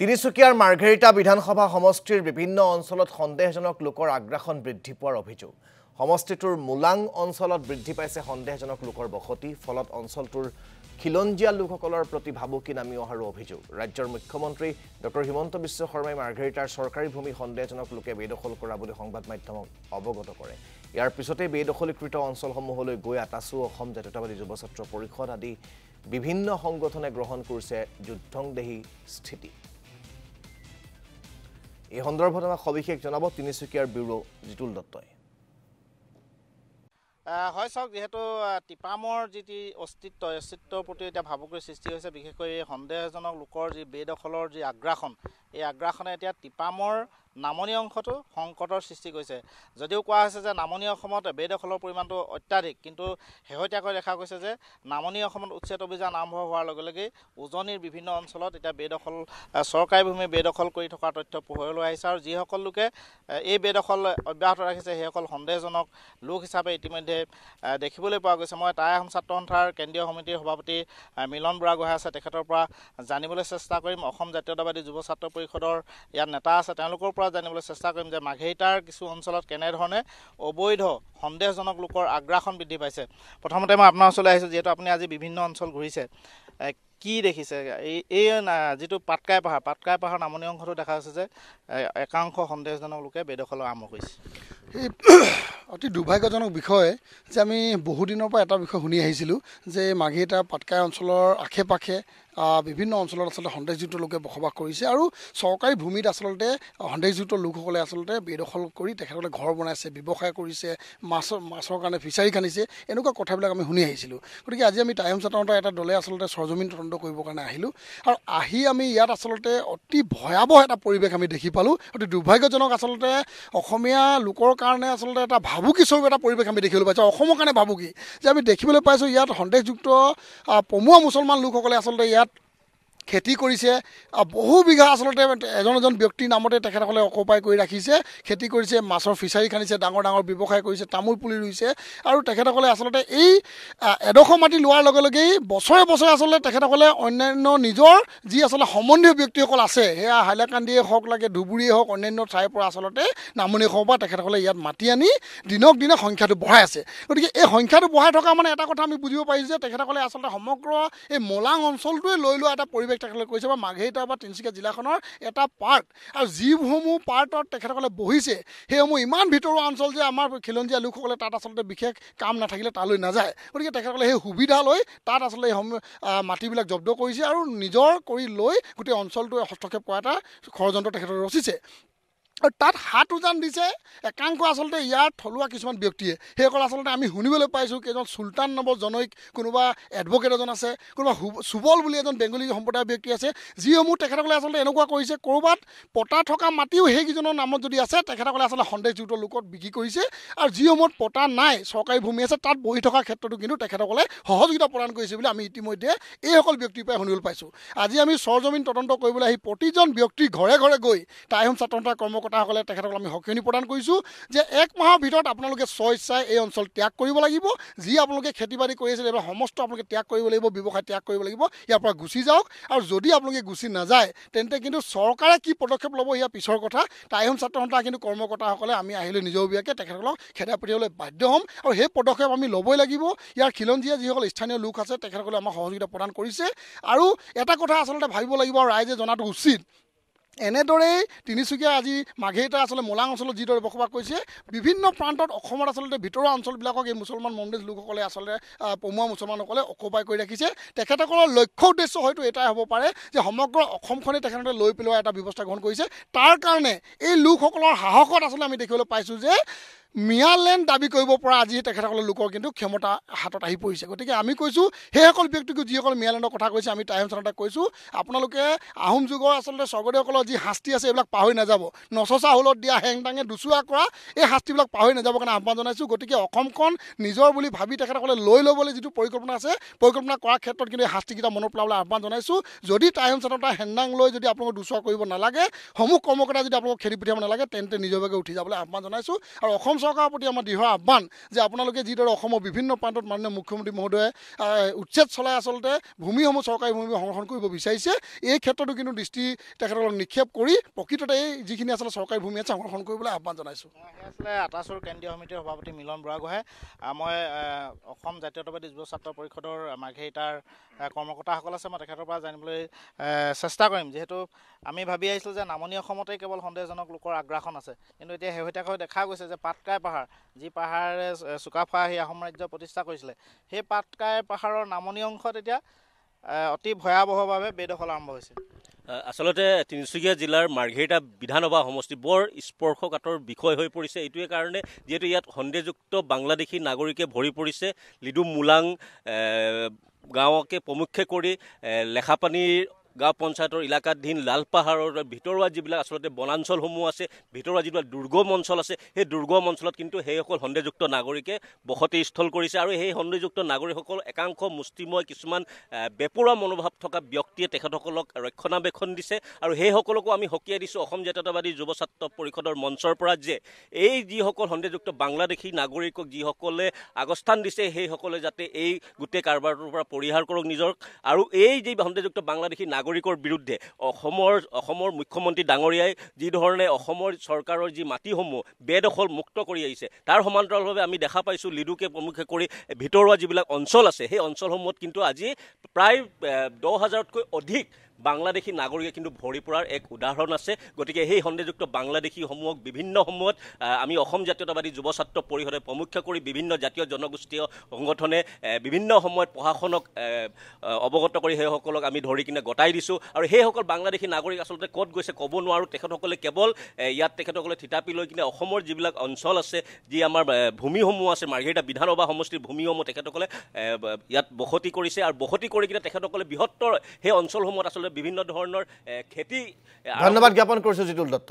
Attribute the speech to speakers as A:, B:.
A: তিনিচুকীয়াৰ মাৰ্ঘেৰিটা বিধানসভা সমষ্টিৰ বিভিন্ন অঞ্চলত সন্দেহজনক লোকৰ আগ্ৰাসন বৃদ্ধি পোৱাৰ অভিযোগ। সমষ্টিটোৰ মুলাং অঞ্চলত বৃদ্ধি পাইছে সন্দেহজনক লোকৰ বসতি, ফলত অঞ্চলটোৰ খিলঞ্জীয়া লোকসকলৰ প্ৰতি ভাবুকি নামি অহাৰ অভিযোগ। ৰাজ্যৰ মুখ্যমন্ত্ৰী ডক্টৰ হিমন্ত বিশ্ব শৰ্মাই মাৰ্ঘেৰিটাৰ চৰকাৰী ভূমি সন্দেহজনক লোকে বেদখল কৰা বুলি সংবাদ মাধ্যমক অৱগত কৰে। ইয়াৰ পিছতে বেদখলীকৃত অঞ্চলসমূহলৈ গৈ আটাচু অসম জাতীয়তাবাদী যুৱ ছাত্ৰ পৰিষদ আদি বিভিন্ন সংগঠনে গ্ৰহণ কৰিছে যুদ্ধংদেহী স্থিতি। এই সন্দৰ্ভত আমাক সবিশেষ জনাব তিনিচুকীয়াৰ ব্যুৰো জিতুল দত্তই।
B: হয় চাওক, যেহেতু টিপামৰ যি অস্তিত্বৰ প্ৰতি এতিয়া ভাবুকিৰ সৃষ্টি হৈছে, বিশেষকৈ সন্দেহজনক লোকৰ যি বেদখলৰ যি আগ্ৰাসন, এই আগ্ৰাসনে এতিয়া টিপামৰ নামনি অংশতো সংকটৰ সৃষ্টি কৰিছে। যদিও কোৱা হৈছে যে নামনি অসমত বেদখলৰ পৰিমাণটো অত্যাধিক, কিন্তু শেহতীয়াকৈ দেখা গৈছে যে নামনি অসমত উচ্ছেদ অভিযান আৰম্ভ হোৱাৰ লগে লগেই উজনিৰ বিভিন্ন অঞ্চলত এতিয়া চৰকাৰী ভূমি বেদখল কৰি থকাৰ তথ্য পোহৰলৈ আহিছে। আৰু যিসকল লোকে এই বেদখল অব্যাহত ৰাখিছে সেইসকল সন্দেহজনক লোক হিচাপে ইতিমধ্যে দেখিবলৈ পোৱা গৈছে। মই টাই আহোম ছাত্ৰ সন্থাৰ কেন্দ্ৰীয় সমিতিৰ সভাপতি মিলন বুঢ়াগোহাঁই আছে, তেখেতৰ পৰা জানিবলৈ চেষ্টা কৰিম। অসম জাতীয়তাবাদী যুৱ ছাত্ৰ পৰিষদৰ ইয়াত নেতা আছে, তেওঁলোকৰ পৰা জানিবলৈ চেষ্টা কৰিম যে মাৰ্ঘেৰিটাৰ কিছু অঞ্চলত কেনেধৰণে অবৈধ সন্দেহজনক লোকৰ আগ্ৰাসন বৃদ্ধি পাইছে। প্ৰথমতে মই আপোনাৰ ওচৰলৈ আহিছোঁ, যিহেতু আপুনি আজি বিভিন্ন অঞ্চল ঘূৰিছে, কি দেখিছে? এই যিটো পাটকাই পাহাৰ নামনি অংশতো দেখা হৈছে যে একাংশ সন্দেহজনক লোকে বেদখল আৰম্ভ কৰিছে।
C: এই অতি দুৰ্ভাগ্যজনক বিষয় যে আমি বহুদিনৰ পৰা এটা বিষয় শুনি আহিছিলোঁ যে মাৰ্ঘেৰিটা পাটকাই অঞ্চলৰ আশে পাশে বিভিন্ন অঞ্চলত আচলতে সন্দেহযুক্ত লোকে বসবাস কৰিছে আৰু চৰকাৰী ভূমিত আচলতে সন্দেহযুক্ত লোকসকলে আচলতে বেদখল কৰি তেখেতসকলে ঘৰ বনাইছে, ব্যৱসায় কৰিছে, মাছৰ কাৰণে ফিচাৰী খান্দিছে, এনেকুৱা কথাবিলাক আমি শুনি আহিছিলোঁ। গতিকে আজি আমি টাই আহোম ছাত্ৰ সন্থাৰ এটা দলে আচলতে সৰজমিন তদন্ত কৰিবৰ কাৰণে আহিলোঁ আৰু আমি ইয়াত আচলতে অতি ভয়াৱহ এটা পৰিৱেশ আমি দেখি পালোঁ। অতি দুৰ্ভাগ্যজনক আচলতে অসমীয়া লোকৰ কাৰণে আচলতে এটা ভাবুকি স্বৰূপ এটা পৰিৱেশ আমি দেখিবলৈ পাইছোঁ। অসমৰ কাৰণে ভাবুকি যে আমি দেখিবলৈ পাইছোঁ ইয়াত সন্দেহযুক্ত পমুৱা মুছলমান লোকসকলে আচলতে ইয়াত খেতি কৰিছে। বহু বিঘা আচলতে এজন ব্যক্তিৰ নামতে তেখেতসকলে অকুপাই কৰি ৰাখিছে, খেতি কৰিছে, মাছৰ ফিচাৰী খান্দিছে, ডাঙৰ ব্যৱসায় কৰিছে, তামোল পুলি ৰুইছে। আৰু তেখেতসকলে আচলতে এই এডোখৰ মাটি লোৱাৰ লগে লগেই বছৰে আচলতে তেখেতসকলে অন্যান্য নিজৰ যি আচলতে সম্বন্ধীয় ব্যক্তিসকল আছে, সেয়া হাইলাকান্দিয়ে হওক, লাগে ধুবুৰীয়ে হওক, অন্যান্য ঠাইৰ পৰা আচলতে নামনি অসমৰ পৰা তেখেতসকলে ইয়াত মাতি আনি দিনক দিনে সংখ্যাটো বঢ়াই আছে। গতিকে এই সংখ্যাটো বঢ়াই থকা মানে এটা কথা আমি বুজিব পাৰিছোঁ যে তেখেতসকলে আচলতে সমগ্ৰ এই মলাং অঞ্চলটোৱে লৈ লোৱা এটা পৰিৱেশ তেখেতসকলে কৈছে বা মাৰ্ঘেৰিটা বা তিনিচুকীয়া জিলাখনৰ এটা পাৰ্ট। আৰু যিসমূহ পাৰ্টত তেখেতসকলে বহিছে সেইসমূহ ইমান ভিতৰুৱা অঞ্চল যে আমাৰ খিলঞ্জীয়া লোকসকলে তাত আচলতে বিশেষ কাম নাথাকিলে তালৈ নাযায়। গতিকে তেখেতসকলে সেই সুবিধা লৈ তাত আচলতে এই মাটিবিলাক জব্দ কৰিছে আৰু নিজৰ কৰি লৈ গোটেই অঞ্চলটোৱে হস্তক্ষেপ কৰা এটা ষড়যন্ত্ৰ তেখেতসকলে ৰচিছে। আৰু তাত হাত উজান দিছে একাংশ আচলতে ইয়াৰ থলুৱা কিছুমান ব্যক্তিয়ে। সেইসকল আচলতে আমি শুনিবলৈ পাইছোঁ কেইজন চুলতান নামৰ জনৈক কোনোবা এডভকেট এজন আছে, কোনোবা সুবল বুলি এজন বেংগলী সম্প্ৰদায়ৰ ব্যক্তি আছে, যিসমূহ তেখেতসকলে আচলতে এনেকুৱা কৰিছে ক'ৰবাত পতা থকা মাটিও সেইকেইজনৰ নামত যদি আছে তেখেতসকলে আচলতে সন্দেহযুক্ত লোকত বিক্ৰী কৰিছে। আৰু যিসমূহত পতা নাই, চৰকাৰী ভূমি আছে, তাত বহি থকাৰ ক্ষেত্ৰতো কিন্তু তেখেতসকলে সহযোগিতা প্ৰদান কৰিছে বুলি আমি ইতিমধ্যে এইসকল ব্যক্তিৰ পৰাই শুনিবলৈ পাইছোঁ। আজি আমি সৰজমিন তদন্ত কৰিবলৈ আহি প্ৰতিজন ব্যক্তিৰ ঘৰে গৈ টাই আহোম ছাত্ৰ সন্থাৰ কৰ্মকৰ্তাসকলে তেখেতসকলক আমি সকিয়নি প্ৰদান কৰিছোঁ যে 1 মাহৰ ভিতৰত আপোনালোকে স্বইচ্ছাই এই অঞ্চল ত্যাগ কৰিব লাগিব। যি আপোনালোকে খেতি বাতি কৰি আছে এইবোৰ সমস্ত আপোনালোকে ত্যাগ কৰিব লাগিব, ব্যৱসায় ত্যাগ কৰিব লাগিব, ইয়াৰ পৰা গুচি যাওক। আৰু যদি আপোনালোকে গুচি নাযায় তেন্তে কিন্তু চৰকাৰে কি পদক্ষেপ ল'ব ইয়াৰ পিছৰ কথা। টাই আহোম ছাত্ৰ সন্থাৰ কিন্তু কৰ্মকৰ্তাসকলে আমি আহিলে নিজাববীয়াকৈ তেখেতসকলক খেদাই পঠিয়াবলৈ বাধ্য হ'ম আৰু সেই পদক্ষেপ আমি ল'বই লাগিব। ইয়াৰ খিলঞ্জীয়া যিসকল স্থানীয় লোক আছে তেখেতসকলে আমাক সহযোগিতা প্ৰদান কৰিছে। আৰু এটা কথা আচলতে ভাবিব লাগিব আৰু ৰাইজে জনাটো উচিত, এনেদৰেই তিনিচুকীয়া আজি মাৰ্ঘেৰিটা আচলতে মোলাং অঞ্চলত যিদৰে বসবাস কৰিছে, বিভিন্ন প্ৰান্তত অসমত আচলতে ভিতৰুৱা অঞ্চলবিলাকক এই মুছলমান মণ্ডেজ লোকসকলে আচলতে পমুৱা মুছলমানসকলে অকুপাই কৰি ৰাখিছে। তেখেতসকলৰ লক্ষ্য উদ্দেশ্য হয়তো এটাই হ'ব পাৰে যে সমগ্ৰ অসমখনেই তেখেতসকলে লৈ পেলোৱা এটা ব্যৱস্থা গ্ৰহণ কৰিছে। তাৰ কাৰণে এই লোকসকলৰ সাহসত আচলতে আমি দেখিবলৈ পাইছোঁ যে মিয়ালেণ্ড দাবী কৰিব পৰা আজি তেখেতসকলৰ লোকৰ কিন্তু ক্ষমতা হাতত আহি পৰিছে। গতিকে আমি কৈছোঁ সেইসকল ব্যক্তিকো যিসকল মিয়ালেণ্ডৰ কথা কৈছে, আমি টাই আহোম ছাত্ৰ সন্থাক কৈছোঁ আপোনালোকে আহোম যুগৰ আচলতে স্বৰ্গদেউসকলৰ যি শাস্তি আছে এইবিলাক পাহৰি নাযাব। নচচা হুলত দিয়া, হেংদাঙে দুচুৱা কৰা এই শাস্তিবিলাক পাহৰি নাযাবৰ কাৰণে আহ্বান জনাইছোঁ। গতিকে অসমখন নিজৰ বুলি ভাবি তেখেতসকলে লৈ ল'বলৈ যিটো পৰিকল্পনা আছে, পৰিকল্পনা কৰাৰ ক্ষেত্ৰত কিন্তু এই শাস্তিকেইটা মনত পেলাবলৈ আহ্বান জনাইছোঁ। যদি টাই আহোম ছাত্ৰ সন্থা হেংদাং লৈ যদি আপোনালোকক দুচুৱা কৰিব নালাগে, সমূহ কৰ্মকৰ্তা যদি আপোনালোকক খেদি পঠিয়াব নালাগে, তেন্তে নিজৰভাগে উঠি যাবলৈ আহ্বান জনাইছোঁ। আৰু অসম চৰকাৰৰ প্ৰতি আমাৰ দৃঢ় আহ্বান যে আপোনালোকে যিদৰে অসমৰ বিভিন্ন প্ৰান্তত মাননীয় মুখ্যমন্ত্ৰী মহোদয়ে উচ্ছেদ চলাই আচলতে ভূমিসমূহ চৰকাৰী ভূমি সংৰক্ষণ কৰিব বিচাৰিছে এই ক্ষেত্ৰতো কিন্তু দৃষ্টি তেখেতসকলক নিক্ষেপ কৰি প্ৰকৃততে এই যিখিনি আচলতে চৰকাৰী ভূমি আছে সংৰক্ষণ কৰিবলৈ আহ্বান জনাইছোঁ।
B: আছিলে আটাচুৰ কেন্দ্ৰীয় সমিতিৰ সভাপতি মিলন বুঢ়াগোহাঁই। মই অসম জাতীয়তাবাদী যুৱ ছাত্ৰ পৰিষদৰ মাৰ্ঘেৰিটাৰ কৰ্মকৰ্তাসকল আছে, মই তেখেতৰ পৰা জানিবলৈ চেষ্টা কৰিম। যিহেতু আমি ভাবি আহিছিলোঁ যে নামনি অসমতেই কেৱল সন্দেহজনক লোকৰ আগ্ৰাসন আছে, কিন্তু এতিয়া শেহতীয়াকৈ দেখা গৈছে যে পাটকাই পাহাৰ, যি পাহাৰে চুকাফা সেই আহোম ৰাজ্য প্ৰতিষ্ঠা কৰিছিলে, সেই পাটকাই পাহাৰৰ নামনি অংশত এতিয়া অতি ভয়াৱহভাৱে বেদখল আৰম্ভ হৈছে।
D: আচলতে তিনিচুকীয়া জিলাৰ মাৰ্ঘেৰিটা বিধানসভা সমষ্টি বৰ স্পৰ্শকাতৰ বিষয় হৈ পৰিছে। এইটোৱে কাৰণে যিহেতু ইয়াত সন্দেহযুক্ত বাংলাদেশী নাগৰিকে ভৰি পৰিছে। লিডুম মুলাং গাঁৱকে প্ৰমুখ্যে কৰি লেখাপানীৰ গাঁও পঞ্চায়তৰ এলেকাধীন লালপাহাৰৰ ভিতৰুৱা যিবিলাক আচলতে বনাঞ্চলসমূহ আছে, ভিতৰুৱা যিবিলাক দুৰ্গম অঞ্চল আছে, সেই দুৰ্গম অঞ্চলত কিন্তু সেইসকল সন্দেহযুক্ত নাগৰিকে বসতিস্থল কৰিছে। আৰু সেই সন্দেহযুক্ত নাগৰিকসকল একাংশ মুষ্টিময় কিছুমান বেপৰোৱা মনোভাৱ থকা ব্যক্তিয়ে তেখেতসকলক ৰক্ষণাবেক্ষণ দিছে। আৰু সেইসকলকো আমি সকীয়াই দিছোঁ অসম জাতীয়তাবাদী যুৱ ছাত্ৰ পৰিষদৰ মঞ্চৰ পৰা যে এই যিসকল সন্দেহযুক্ত বাংলাদেশী নাগৰিকক যিসকলে আগস্থান দিছে, সেইসকলে যাতে এই গোটেই কাৰবাৰটোৰ পৰা পৰিহাৰ কৰক নিজক। আৰু এই যি সন্দেহযুক্ত বাংলাদেশী নাগৰিকৰ বিৰুদ্ধে অসমৰ মুখ্যমন্ত্ৰী ডাঙৰীয়াই যি ধৰণে অসমৰ চৰকাৰৰ যি মাটিসমূহ বেদখল মুক্ত কৰি আহিছে, তাৰ সমান্তৰালভাৱে আমি দেখা পাইছোঁ লিডুকে প্ৰমুখ্যে কৰি ভিতৰুৱা যিবিলাক অঞ্চল আছে, সেই অঞ্চলসমূহত কিন্তু আজি প্ৰায় 10,000তকৈ অধিক বাংলাদেশী নাগৰিকে কিন্তু ভৰি পৰাৰ এক উদাহৰণ আছে। গতিকে সেই সন্দেহযুক্ত বাংলাদেশীসমূহক বিভিন্ন সময়ত আমি অসম জাতীয়তাবাদী যুৱ ছাত্ৰ পৰিষদে প্ৰমুখ্যে কৰি বিভিন্ন জাতীয় জনগোষ্ঠীয় সংগঠনে বিভিন্ন সময়ত প্ৰশাসনক অৱগত কৰি সেইসকলক আমি ধৰি কিনে গতাই দিছোঁ। আৰু সেইসকল বাংলাদেশী নাগৰিক আচলতে ক'ত গৈছে ক'ব নোৱাৰোঁ। তেখেতসকলে কেৱল ইয়াত তেখেতসকলে থিতাপি লৈ কিনে অসমৰ যিবিলাক অঞ্চল আছে, যি আমাৰ ভূমিসমূহ আছে, মাৰ্ঘেৰিটা বিধানসভা সমষ্টিৰ ভূমিসমূহ তেখেতসকলে ইয়াত বসতি কৰিছে। আৰু বসতি কৰি কিনে তেখেতসকলে বৃহত্তৰ সেই অঞ্চলসমূহত আচলতে বিভিন্ন ধৰণৰ খেতি।
A: ধন্যবাদ জ্ঞাপন কৰিছোঁ জিতুল দত্ত।